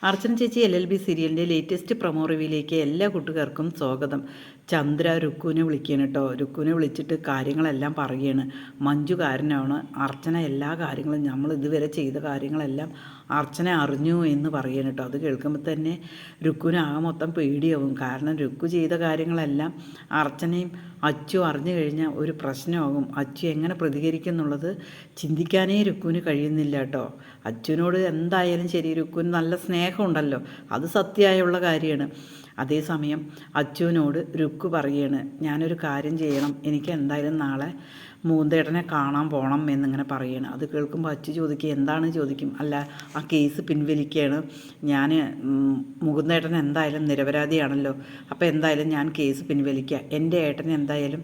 അർച്ചന ചേച്ചി LLB സീരിയലിൻ്റെ latest promo റിവ്യൂയിലേക്ക് എല്ലാ കൂട്ടുകാർക്കും സ്വാഗതം. ചന്ദ്ര രുക്കുവിനെ വിളിക്കുകയാണ് കേട്ടോ. രുക്കുവിനെ വിളിച്ചിട്ട് കാര്യങ്ങളെല്ലാം പറയുകയാണ്. മഞ്ജു കാരനാണ് അർച്ചന എല്ലാ കാര്യങ്ങളും നമ്മൾ ഇതുവരെ ചെയ്ത കാര്യങ്ങളെല്ലാം അർച്ചന അറിഞ്ഞു എന്ന് പറയുകയാണ് കേട്ടോ. അത് കേൾക്കുമ്പോൾ തന്നെ രുക്കുവിന് ആകെ മൊത്തം പേടിയാവും. കാരണം രുക്കു ചെയ്ത കാര്യങ്ങളെല്ലാം അർച്ചനയും അച്ചു അറിഞ്ഞു കഴിഞ്ഞാൽ ഒരു പ്രശ്നമാകും. അച്ചു എങ്ങനെ പ്രതികരിക്കും എന്നുള്ളത് ചിന്തിക്കാനേ രുക്കുവിന് കഴിയുന്നില്ല കേട്ടോ. അച്ചുവിനോട് എന്തായാലും ശരി, രുക്കുവിന് നല്ല സ്നേഹമുണ്ടല്ലോ, അത് സത്യമായുള്ള കാര്യമാണ്. അതേസമയം അച്ചുവിനോട് രുക്കു പറയുകയാണ്, ഞാനൊരു കാര്യം ചെയ്യണം, എനിക്ക് എന്തായാലും നാളെ മൂന്തേട്ടനെ കാണാൻ പോകണം എന്നിങ്ങനെ പറയുകയാണ്. അത് കേൾക്കുമ്പോൾ അച്ചു ചോദിക്കുക, എന്താണ് ചോദിക്കും. അല്ല, ആ കേസ് പിൻവലിക്കുകയാണ് ഞാൻ. മുകുന്ദേട്ടൻ എന്തായാലും നിരപരാധിയാണല്ലോ, അപ്പോൾ എന്തായാലും ഞാൻ കേസ് പിൻവലിക്കുക. എൻ്റെ ഏട്ടനെ എന്തായാലും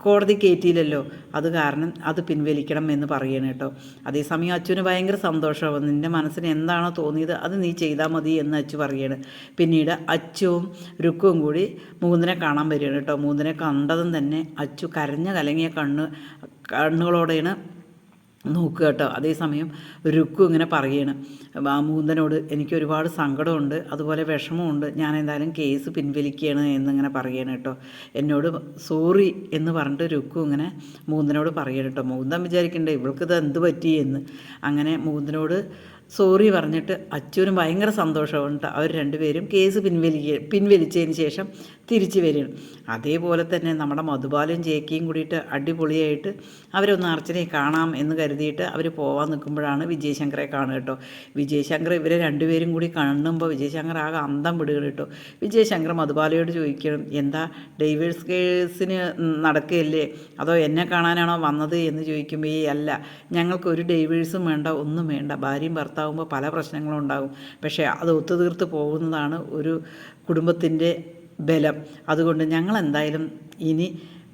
കോടതി കയറ്റിയില്ലല്ലോ, അത് കാരണം അത് പിൻവലിക്കണം എന്ന് പറയണം കേട്ടോ. അതേസമയം അച്ചുവിന് ഭയങ്കര സന്തോഷമാവും. നിൻ്റെ മനസ്സിന് എന്താണോ തോന്നിയത് അത് നീ ചെയ്താൽ മതി എന്ന് അച്ചു പറയാണ്. പിന്നീട് അച്ചുവും രുക്കുവും കൂടി മൂന്നിനെ കാണാൻ വരികയാണ് കേട്ടോ. മൂന്നിനെ കണ്ടതും തന്നെ അച്ചു കരഞ്ഞ കലങ്ങിയ കണ്ണുകളോടെയാണ് നോക്കുക കേട്ടോ. അതേസമയം രുക്കു ഇങ്ങനെ പറയുകയാണ്, മൂന്തനോട് എനിക്ക് ഒരുപാട് സങ്കടമുണ്ട്, അതുപോലെ വിഷമമുണ്ട്, ഞാൻ എന്തായാലും കേസ് പിൻവലിക്കുകയാണ് എന്നിങ്ങനെ പറയുകയാണ് കേട്ടോ. എന്നോട് സോറി എന്ന് പറഞ്ഞിട്ട് രുക്കു ഇങ്ങനെ മൂന്തനോട് പറയുകയാണ് കേട്ടോ. മൂന്തൻ വിചാരിക്കണ്ടേ ഇവൾക്കിത് എന്ത് പറ്റി എന്ന്. അങ്ങനെ സോറി പറഞ്ഞിട്ട് അച്ചുവിനും ഭയങ്കര സന്തോഷമുണ്ട്. അവർ രണ്ടുപേരും കേസ് പിൻവലിച്ചതിന് ശേഷം തിരിച്ചു വരികയാണ്. അതേപോലെ തന്നെ നമ്മുടെ മധുബാലും ജേക്കിയും കൂടിയിട്ട് അടിപൊളിയായിട്ട് അവരൊന്ന് അർച്ചനയെ കാണാം എന്ന് കരുതിയിട്ട് അവർ പോകാൻ നിൽക്കുമ്പോഴാണ് വിജയശങ്കറെ കാണുക കേട്ടോ. വിജയശങ്കർ ഇവരെ രണ്ടുപേരും കൂടി കാണുമ്പോൾ വിജയശങ്കർ ആകെ അന്തം വിടുകയാണ് കേട്ടോ. വിജയശങ്കർ മധുബാലയോട് ചോദിക്കണം, എന്താ ഡൈവേഴ്സ് കേസിന് നടക്കുകയല്ലേ, അതോ എന്നെ കാണാനാണോ വന്നത് എന്ന് ചോദിക്കുമ്പോൾ അല്ല, ഞങ്ങൾക്കൊരു ഡൈവേഴ്സും വേണ്ട, ഒന്നും വേണ്ട, ഭാര്യയും ഭർത്താവുമ്പോൾ പല പ്രശ്നങ്ങളും ഉണ്ടാകും, പക്ഷേ അത് ഒത്തുതീർത്ത് പോകുന്നതാണ് ഒരു കുടുംബത്തിൻ്റെ ബലം. അതുകൊണ്ട് ഞങ്ങൾ എന്തായാലും ഇനി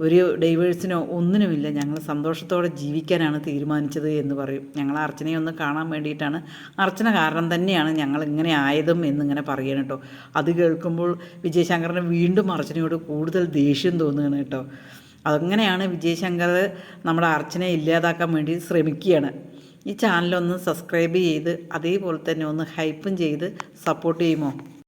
ഒരു ഡൈവേഴ്സിനോ ഒന്നിനുമില്ല, ഞങ്ങൾ സന്തോഷത്തോടെ ജീവിക്കാനാണ് തീരുമാനിച്ചത് എന്ന് പറയും. ഞങ്ങൾ അർച്ചനയെ ഒന്ന് കാണാൻ വേണ്ടിയിട്ടാണ്, അർച്ചന കാരണം തന്നെയാണ് ഞങ്ങൾ ഇങ്ങനെ ആയതും എന്നിങ്ങനെ പറയണം കേട്ടോ. അത് കേൾക്കുമ്പോൾ വിജയശങ്കറിന് വീണ്ടും അർച്ചനയോട് കൂടുതൽ ദേഷ്യം തോന്നുകയാണ് കേട്ടോ. അങ്ങനെയാണ് വിജയശങ്കർ നമ്മുടെ അർച്ചനയെ ഇല്ലാതാക്കാൻ വേണ്ടി ശ്രമിക്കുകയാണ്. ഈ ചാനലൊന്ന് സബ്സ്ക്രൈബ് ചെയ്ത് അതേപോലെ തന്നെ ഒന്ന് ഹൈപ്പും ചെയ്ത് സപ്പോർട്ട് ചെയ്യുമോ?